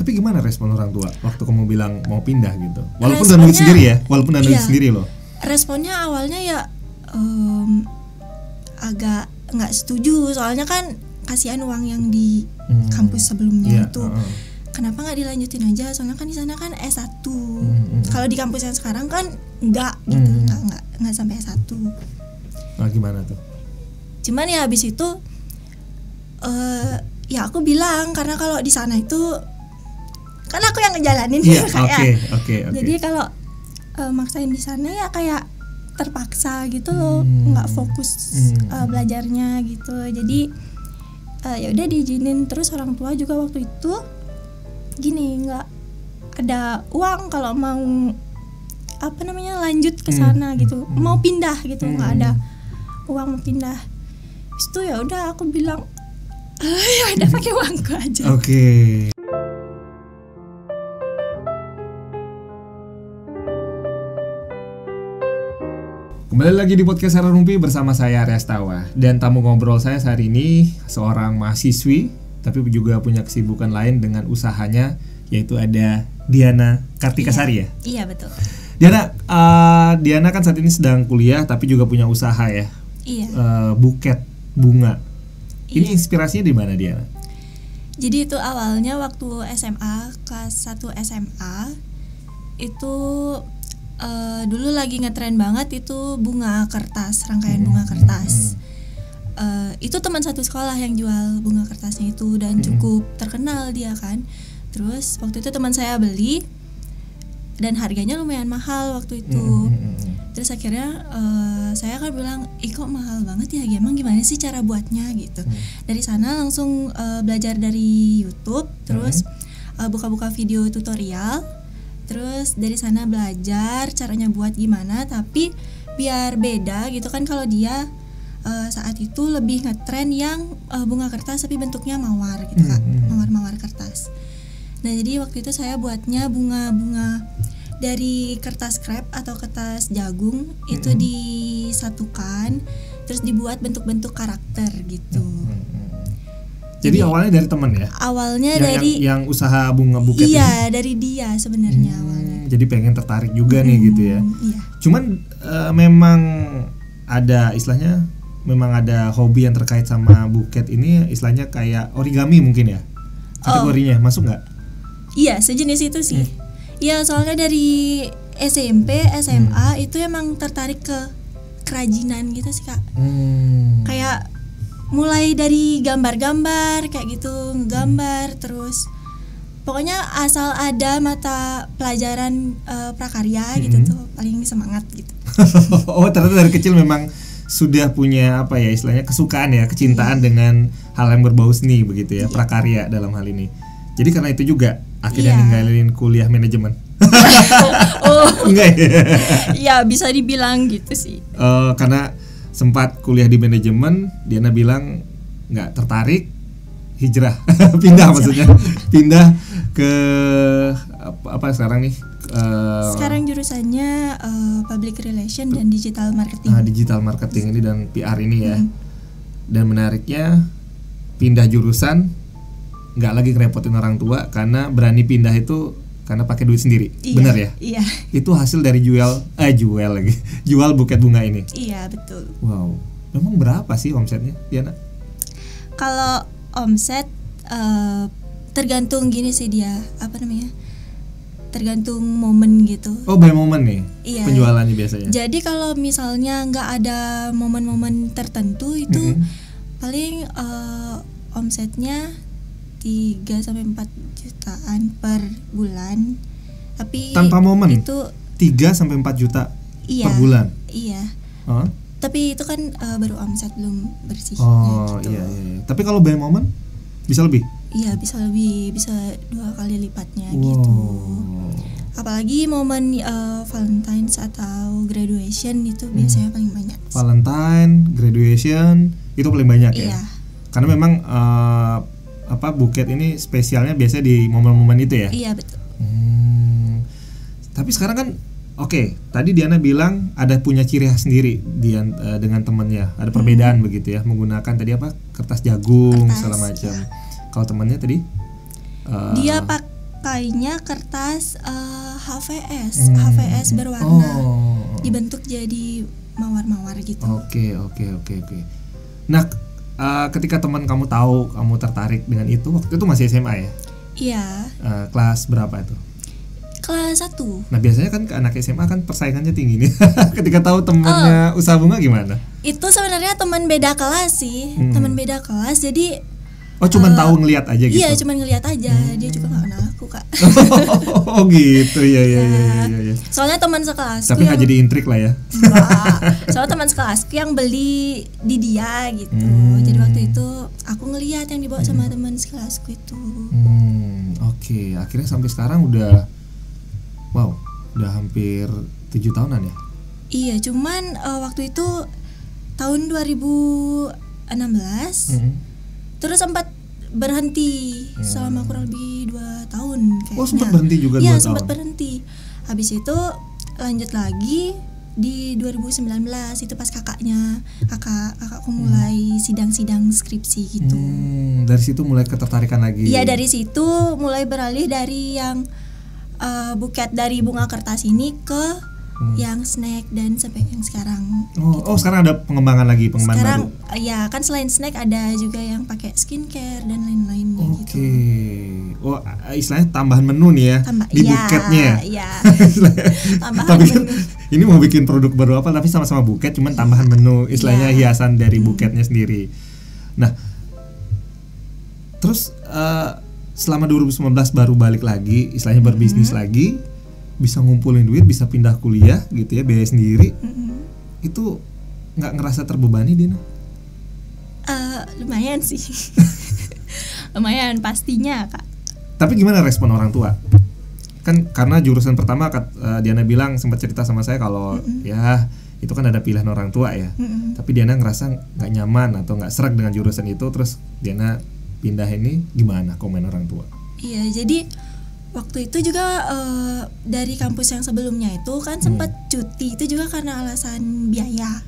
Tapi gimana respon orang tua waktu kamu bilang mau pindah gitu? Walaupun dengan duit sendiri ya, walaupun dengan duit sendiri loh. Responnya awalnya ya agak nggak setuju, soalnya kan kasihan uang yang di kampus sebelumnya itu. Kenapa nggak dilanjutin aja? Soalnya kan di sana kan S1. Kalau di kampus yang sekarang kan enggak gitu, enggak sampai S1. Nah, gimana tuh? Cuman ya habis itu ya aku bilang karena kalau di sana itu kan aku yang ngejalanin Oke. Jadi kalau maksain di sana ya kayak terpaksa gitu loh, nggak fokus belajarnya gitu. Jadi ya udah diizinin. Terus orang tua juga waktu itu gini, nggak ada uang kalau mau lanjut ke sana gitu, mau pindah gitu, nggak ada uang mau pindah. Itu ya udah aku bilang ya udah pakai uangku aja. Oke. Kembali lagi di podcast Sarah Rumpi bersama saya Arya Stawa. Dan tamu ngobrol saya hari ini seorang mahasiswi, tapi juga punya kesibukan lain dengan usahanya, yaitu ada Diana Kartikasari ya? Iya betul. Diana kan saat ini sedang kuliah tapi juga punya usaha ya? Iya. Buket bunga. Ini Iya. inspirasinya di mana Diana? Jadi itu awalnya waktu SMA, kelas 1 SMA itu dulu lagi ngetren banget itu bunga kertas, rangkaian bunga kertas. Itu teman satu sekolah yang jual bunga kertasnya itu dan cukup terkenal dia kan. Terus waktu itu teman saya beli dan harganya lumayan mahal waktu itu. Terus akhirnya saya kan bilang, kok mahal banget ya, emang gimana sih cara buatnya gitu. Dari sana langsung belajar dari YouTube, terus buka-buka video tutorial. Terus dari sana belajar caranya buat gimana, tapi biar beda gitu kan. Kalau dia saat itu lebih ngetren yang bunga kertas tapi bentuknya mawar gitu Kak, mawar-mawar kertas. Nah jadi waktu itu saya buatnya bunga-bunga dari kertas krep atau kertas jagung itu disatukan, terus dibuat bentuk-bentuk karakter gitu. Jadi awalnya dari teman ya? Awalnya yang usaha bunga buket ini? Iya, dari dia sebenarnya awalnya. Jadi pengen tertarik juga nih gitu ya. Iya. Cuman memang ada istilahnya, memang ada hobi yang terkait sama buket ini, istilahnya kayak origami mungkin ya? Kategorinya masuk nggak? Iya, sejenis itu sih. Iya, soalnya dari SMP, SMA itu emang tertarik ke kerajinan gitu sih Kak. Kayak mulai dari gambar-gambar kayak gitu, ngegambar, terus pokoknya asal ada mata pelajaran prakarya gitu tuh paling semangat gitu. Oh, ternyata dari kecil memang sudah punya apa ya istilahnya kesukaan ya, kecintaan dengan hal yang berbau seni begitu ya, prakarya dalam hal ini. Jadi karena itu juga akhirnya ninggalin kuliah manajemen. Enggak ya? Ya bisa dibilang gitu sih. Karena sempat kuliah di manajemen, Diana bilang nggak tertarik, hijrah, maksudnya pindah ke apa sekarang nih? Sekarang jurusannya public relation dan digital marketing. Digital marketing ini dan PR ini ya. Dan menariknya pindah jurusan, nggak lagi ngerepotin orang tua karena berani pindah itu karena pakai duit sendiri. Benar ya? Iya. Itu hasil dari jual buket bunga ini. Iya betul. Wow. Memang berapa sih omsetnya, Diana? Kalau omset tergantung gini sih dia, tergantung momen gitu. Oh, by momen nih. Iya. Penjualannya biasanya. Jadi kalau misalnya nggak ada momen-momen tertentu itu paling omsetnya 3-4 jutaan per bulan. Tapi tanpa momen itu 3-4 juta per bulan. Iya. Tapi itu kan baru omset belum bersih. Gitu. Iya. Tapi kalau by momen bisa lebih? Iya, bisa lebih, bisa 2 kali lipatnya gitu. Apalagi momen Valentine's atau graduation itu biasanya paling banyak. Valentine, graduation itu paling banyak ya. Karena memang buket ini spesialnya biasanya di momen-momen itu ya. Iya betul. Tapi sekarang kan tadi Diana bilang ada punya ciri khas sendiri dengan temannya. Ada perbedaan begitu ya, menggunakan tadi kertas jagung segala macam. Kalau temannya tadi dia pakainya kertas HVS berwarna, dibentuk jadi mawar-mawar gitu. Oke. Nah, ketika teman kamu tahu kamu tertarik dengan itu, waktu itu masih SMA ya? Iya. Kelas berapa itu? Kelas 1. Nah, biasanya kan ke anak SMA kan persaingannya tinggi nih. Ketika tahu temennya usaha bunga gimana? Itu sebenarnya teman beda kelas sih, teman beda kelas. Jadi cuman tahu ngelihat aja gitu. Iya, cuman ngelihat aja. Dia juga nggak kenal aku, Kak. Oh gitu, ya. Soalnya teman sekelasku. Tapi nggak jadi intrik lah ya. Enggak. Soalnya teman sekelasku yang beli di dia gitu. Jadi waktu itu aku ngelihat yang dibawa sama teman sekelasku itu. Oke. Akhirnya sampai sekarang udah hampir 7 tahunan ya? Iya, cuman waktu itu tahun 2016 terus sempat berhenti selama kurang lebih 2 tahun kayaknya. Sempat berhenti juga 2 tahun? Iya, sempat berhenti. Habis itu lanjut lagi di 2019, itu pas kakakku mulai sidang-sidang skripsi gitu. Dari situ mulai ketertarikan lagi? Iya, dari situ mulai beralih dari yang buket dari bunga kertas ini ke yang snack dan sampai yang sekarang. Gitu. Sekarang ada pengembangan sekarang, baru. Ya kan selain snack ada juga yang pakai skincare dan lain-lainnya gitu. Istilahnya tambahan menu nih ya di buketnya. Iya. Tapi kan ini mau bikin produk baru apa tapi sama-sama buket, cuman tambahan menu, istilahnya hiasan dari buketnya sendiri. Nah, terus selama 2019 baru balik lagi, istilahnya berbisnis lagi, bisa ngumpulin duit, bisa pindah kuliah gitu ya, biaya sendiri. Itu nggak ngerasa terbebani, Dina? Lumayan sih. Lumayan pastinya, Kak. Tapi gimana respon orang tua? Kan karena jurusan pertama Diana bilang, sempat cerita sama saya kalau ya itu kan ada pilihan orang tua ya. Tapi Diana ngerasa nggak nyaman atau nggak serak dengan jurusan itu, terus Diana pindah ini, gimana komen orang tua? Iya, jadi waktu itu juga dari kampus yang sebelumnya itu kan sempat cuti, itu juga karena alasan biaya.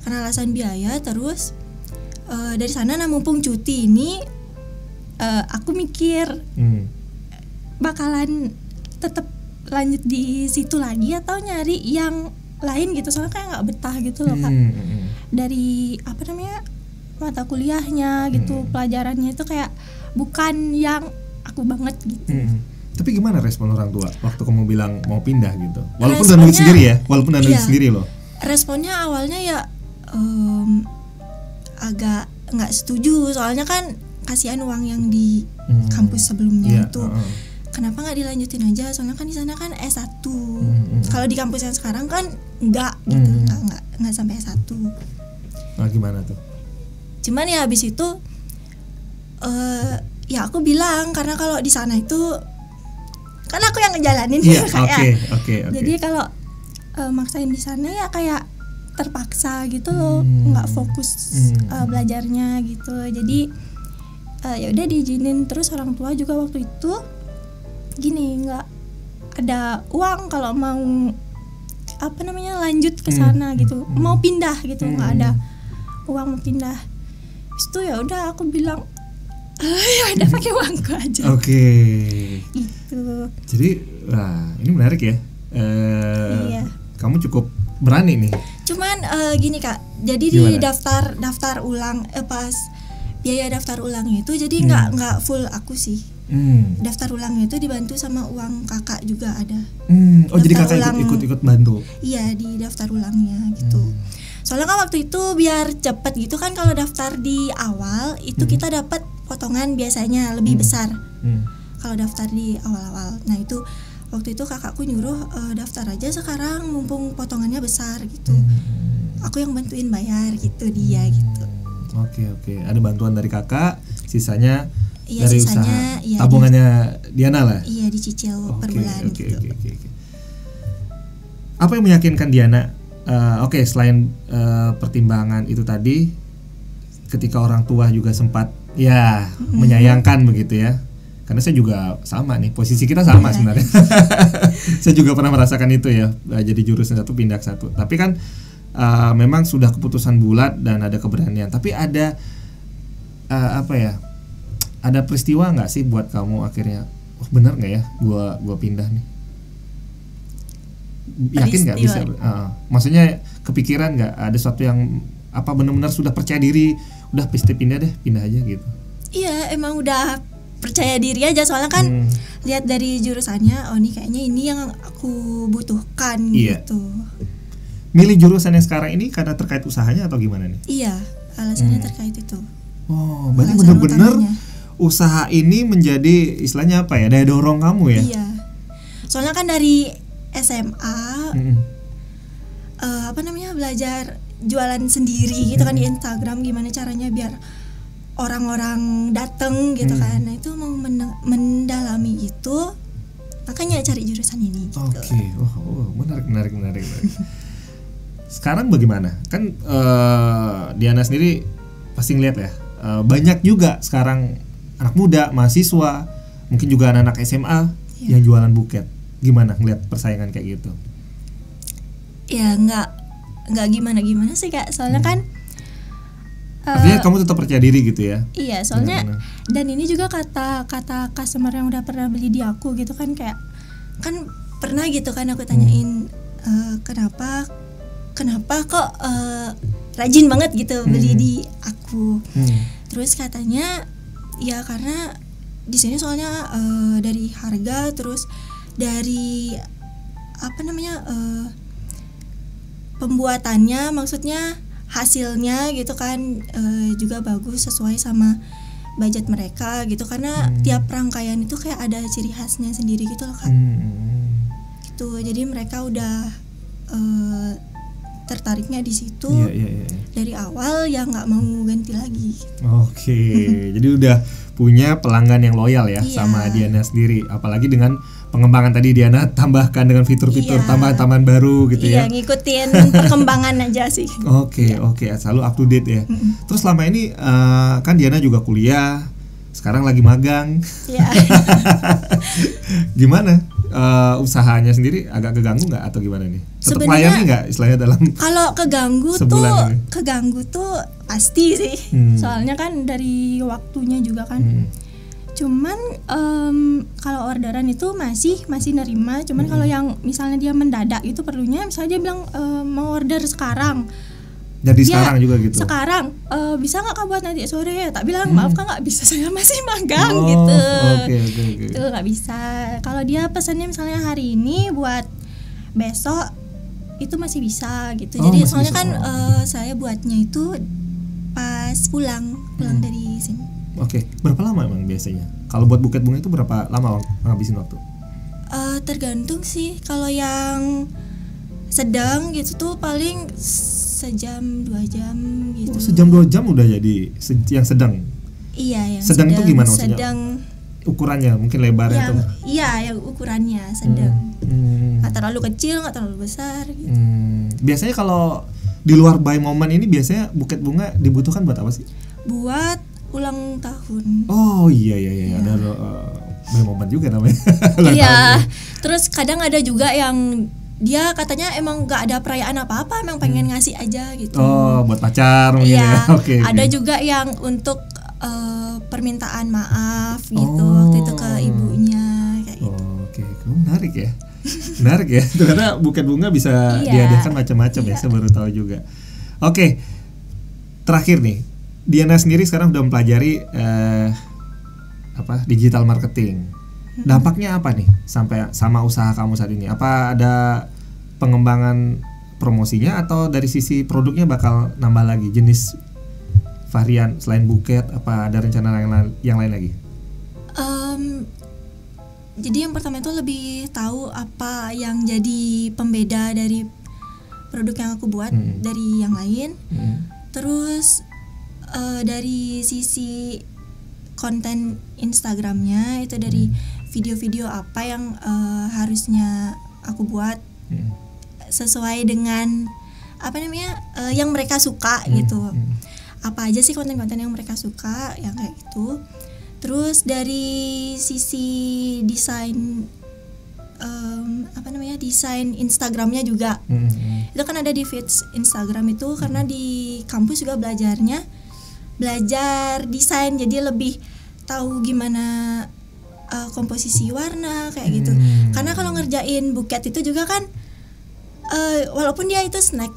Karena alasan biaya, terus dari sana mumpung cuti ini aku mikir bakalan tetap lanjut di situ lagi atau nyari yang lain gitu, soalnya kayak nggak betah gitu loh, Kak. Dari mata kuliahnya gitu, pelajarannya itu kayak bukan yang aku banget gitu. Tapi gimana respon orang tua waktu kamu bilang mau pindah gitu? Walaupun udah nulis sendiri ya, sendiri loh. Responnya awalnya ya agak nggak setuju, soalnya kan kasihan uang yang di kampus sebelumnya itu. Kenapa nggak dilanjutin aja? Soalnya kan di sana kan S1. Kalau di kampus yang sekarang kan nggak gitu, nggak sampai S1. Nah, gimana tuh? Cuman ya habis itu ya aku bilang, karena kalau di sana itu kan aku yang ngejalanin Oke. Jadi kalau maksain di sana ya kayak terpaksa gitu loh, nggak fokus belajarnya gitu. Jadi ya udah diizinin. Terus orang tua juga waktu itu gini, nggak ada uang kalau mau lanjut ke sana gitu, mau pindah gitu, nggak ada uang mau pindah. Itu ya udah aku bilang ya udah pakai uangku aja. Oke. Gitu. Jadi ini menarik ya. Iya. Kamu cukup berani nih. Cuman gini, Kak. Jadi gimana? Di daftar ulang pas biaya daftar ulangnya itu jadi nggak full aku sih. Daftar ulangnya itu dibantu sama uang kakak juga ada. Jadi kakak ikut bantu. Iya, di daftar ulangnya gitu. Soalnya kan waktu itu biar cepet gitu kan, kalau daftar di awal itu kita dapat potongan biasanya lebih besar. Kalau daftar di awal-awal. Nah, itu waktu itu kakakku nyuruh daftar aja sekarang mumpung potongannya besar gitu. Aku yang bantuin bayar gitu dia gitu. Oke. Ada bantuan dari kakak, sisanya dari usaha iya, tabungannya Diana lah. Iya, dicicil per bulan gitu. Oke. Apa yang meyakinkan Diana? Selain pertimbangan itu tadi, ketika orang tua juga sempat menyayangkan begitu ya. Karena saya juga sama nih, posisi kita sama sebenarnya. Saya juga pernah merasakan itu ya, jadi jurusan satu pindah ke satu. Tapi kan memang sudah keputusan bulat dan ada keberanian. Tapi ada ada peristiwa nggak sih buat kamu akhirnya oh benar nggak ya gua pindah nih, yakin nggak bisa? Maksudnya kepikiran nggak ada sesuatu yang apa benar-benar sudah percaya diri, udah pasti pindah aja gitu? Iya, emang udah percaya diri aja, soalnya kan lihat dari jurusannya, oh nih kayaknya ini yang aku butuhkan gitu. Milih jurusan yang sekarang ini karena terkait usahanya atau gimana nih? Iya, alasannya terkait itu. Oh, berarti benar-benar usaha ini menjadi istilahnya apa ya, daya dorong kamu ya? Iya. Soalnya kan dari SMA belajar jualan sendiri gitu kan di Instagram, gimana caranya biar orang-orang dateng gitu kan. Nah, itu mau mendalami itu, makanya cari jurusan ini gitu. Oke. Oh, menarik. Sekarang bagaimana? Kan Diana sendiri pasti ngeliat ya, banyak juga sekarang anak muda, mahasiswa, mungkin juga anak-anak SMA yang jualan buket. Gimana ngeliat persaingan kayak gitu? Ya nggak gimana sih Kak, soalnya kan artinya kamu tetap percaya diri gitu ya? Iya, soalnya dan ini juga kata customer yang udah pernah beli di aku gitu kan, kayak kan pernah gitu kan aku tanyain kenapa kok rajin banget gitu beli di aku. Terus katanya ya karena di sini soalnya dari harga, terus dari pembuatannya, maksudnya hasilnya gitu kan juga bagus, sesuai sama budget mereka gitu, karena tiap rangkaian itu kayak ada ciri khasnya sendiri gitu loh Kak. Gitu, jadi mereka udah tertariknya di situ. Dari awal ya nggak mau ganti lagi. Oke. Jadi udah punya pelanggan yang loyal ya sama Diana sendiri, apalagi dengan pengembangan tadi Diana tambahkan dengan fitur-fitur tambahan baru gitu ya. Iya, ngikutin perkembangan aja sih. Oke, selalu up to date ya. Terus selama ini kan Diana juga kuliah, sekarang lagi magang. Iya. Gimana usahanya sendiri, agak keganggu nggak atau gimana nih? Tetap layani nggak istilahnya dalam kalau keganggu tuh pasti sih. Soalnya kan dari waktunya juga kan. Cuman kalau orderan itu masih nerima. Cuman kalau yang misalnya dia mendadak itu perlunya, misalnya dia bilang mau order sekarang. Jadi sekarang juga gitu. Sekarang bisa nggak Kak buat nanti sore ya? Tak bilang maaf Kak, nggak bisa, saya masih magang gitu. Oke. Itu nggak bisa. Kalau dia pesannya misalnya hari ini buat besok, itu masih bisa gitu. Jadi soalnya bisa. Kan saya buatnya itu pas pulang dari sini. Oke. Berapa lama emang biasanya? Kalau buat buket bunga itu berapa lama ngabisin waktu? Tergantung sih. Kalau yang sedang gitu tuh paling sejam 2 jam gitu. Sejam 2 jam udah jadi yang sedang. Iya, yang sedang itu gimana maksudnya? Sedang ukurannya mungkin lebarnya tuh. Iya, yang ukurannya sedang. Nggak terlalu kecil, nggak terlalu besar gitu. Biasanya kalau di luar buy moment ini biasanya buket bunga dibutuhkan buat apa sih? Buat ulang tahun. Oh iya. Ada buy moment juga namanya. Iya. Terus kadang ada juga yang dia katanya emang nggak ada perayaan apa-apa, emang pengen ngasih aja gitu. Oh, buat pacar mungkin ya. Oke. Ada juga yang untuk permintaan maaf gitu waktu itu ke ibunya kayak gitu. Oke. Menarik ya. Menarik ya. Ternyata buket bunga bisa diadakan macam-macam ya. Saya baru tahu juga. Oke. Terakhir nih, Diana sendiri sekarang udah mempelajari digital marketing. Dampaknya apa nih sampai sama usaha kamu saat ini? Apa ada pengembangan promosinya atau dari sisi produknya bakal nambah lagi jenis varian selain buket? Apa ada rencana yang lain lagi? Jadi yang pertama itu lebih tahu apa yang jadi pembeda dari produk yang aku buat dari yang lain. Terus dari sisi konten Instagramnya itu dari video-video apa yang harusnya aku buat sesuai dengan yang mereka suka gitu. Apa aja sih konten-konten yang mereka suka yang kayak gitu. Terus dari sisi desain desain Instagramnya juga. Itu kan ada di feeds Instagram itu, karena di kampus juga belajar desain, jadi lebih tahu gimana komposisi warna kayak gitu. Karena kalau ngerjain buket itu juga kan walaupun dia itu snack,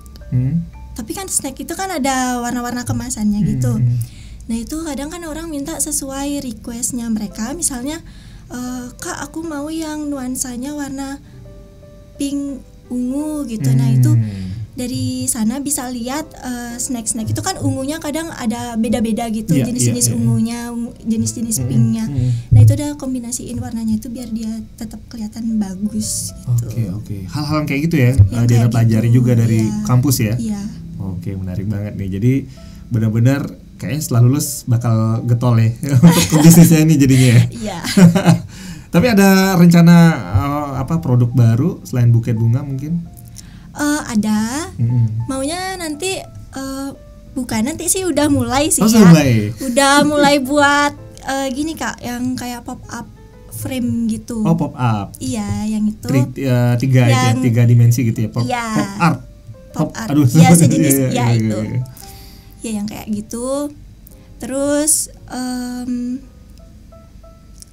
tapi kan snack itu kan ada warna-warna kemasannya gitu. Nah itu kadang kan orang minta sesuai requestnya mereka, misalnya Kak aku mau yang nuansanya warna pink ungu gitu. Nah itu dari sana bisa lihat snack-snack itu kan ungunya kadang ada beda-beda gitu, jenis-jenis ungunya, jenis-jenis pinknya. Nah itu udah kombinasiin warnanya itu biar dia tetap kelihatan bagus gitu. Oke. Hal-hal kayak gitu ya, Diana pelajari juga dari kampus ya. Iya. Oke, menarik banget nih. Jadi benar-benar kayaknya setelah lulus bakal getol ya untuk bisnisnya ini jadinya ya. Iya. Tapi ada rencana produk baru selain buket bunga mungkin? Ada. Maunya nanti bukan nanti sih udah mulai sih Udah mulai buat gini Kak, yang kayak pop up frame gitu. Oh, pop up. Iya, yang itu. Tiga dimensi gitu ya. Pop art. Aduh. Iya, sejenis itu. Ya yang kayak gitu. Terus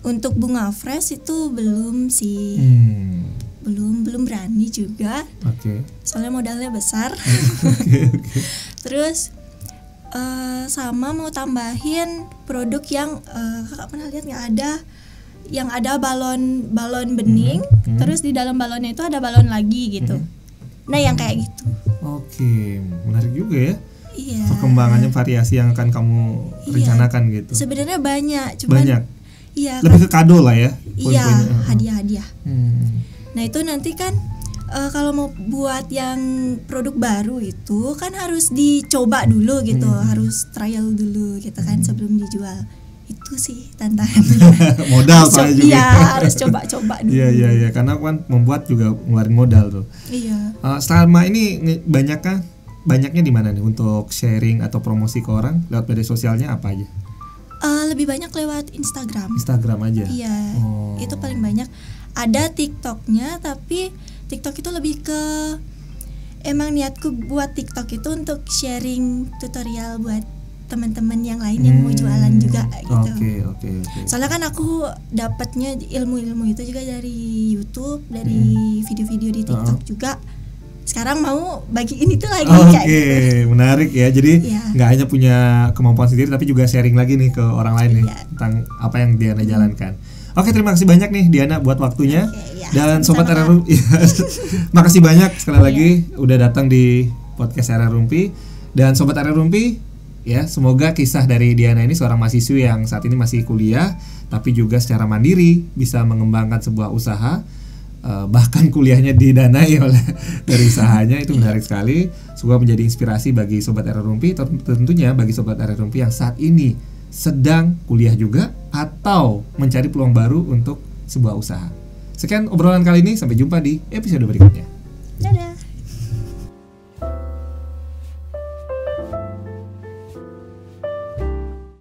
untuk bunga fresh itu belum sih. Belum berani juga. Soalnya modalnya besar. Terus sama mau tambahin produk yang Kakak pernah lihat nggak, yang ada balon bening, terus di dalam balonnya itu ada balon lagi gitu. Nah yang kayak gitu. Oke, menarik juga ya. Iya. Perkembangannya, variasi yang akan kamu rencanakan gitu. Sebenarnya banyak. Iya. Lebih ke kado lah ya. Iya, hadiah. Nah itu nanti kan kalau mau buat yang produk baru itu kan harus dicoba dulu gitu, harus trial dulu gitu kan sebelum dijual. Itu sih tantangannya. Modal soalnya juga. Iya, harus coba-coba dulu. Iya, karena kan membuat juga ngeluarin modal tuh. Iya. Selama ini banyaknya di mana nih untuk sharing atau promosi ke orang lewat media sosialnya apa aja? Lebih banyak lewat Instagram. Instagram aja. Iya. Itu paling banyak. Ada TikToknya, tapi TikTok itu lebih ke emang niatku buat TikTok itu untuk sharing tutorial buat teman-teman yang lain yang mau jualan juga gitu. Oke. Soalnya kan aku dapatnya ilmu-ilmu itu juga dari YouTube, dari video-video di TikTok juga. Sekarang mau bagiin itu lagi kayak gitu. Menarik ya. Jadi nggak hanya punya kemampuan sendiri tapi juga sharing lagi nih ke orang lain nih tentang apa yang Diana jalankan. Oke, terima kasih banyak nih Diana buat waktunya. Dan Sobat RR Rumpi, makasih banyak sekali lagi udah datang di podcast RR Rumpi. Dan Sobat RR Rumpi, ya semoga kisah dari Diana ini seorang mahasiswi yang saat ini masih kuliah, tapi juga secara mandiri bisa mengembangkan sebuah usaha, bahkan kuliahnya didanai oleh dari usahanya. Itu menarik sekali. Semoga menjadi inspirasi bagi Sobat RR Rumpi, tentunya bagi Sobat RR Rumpi yang saat ini sedang kuliah juga atau mencari peluang baru untuk sebuah usaha. Sekian obrolan kali ini, sampai jumpa di episode berikutnya.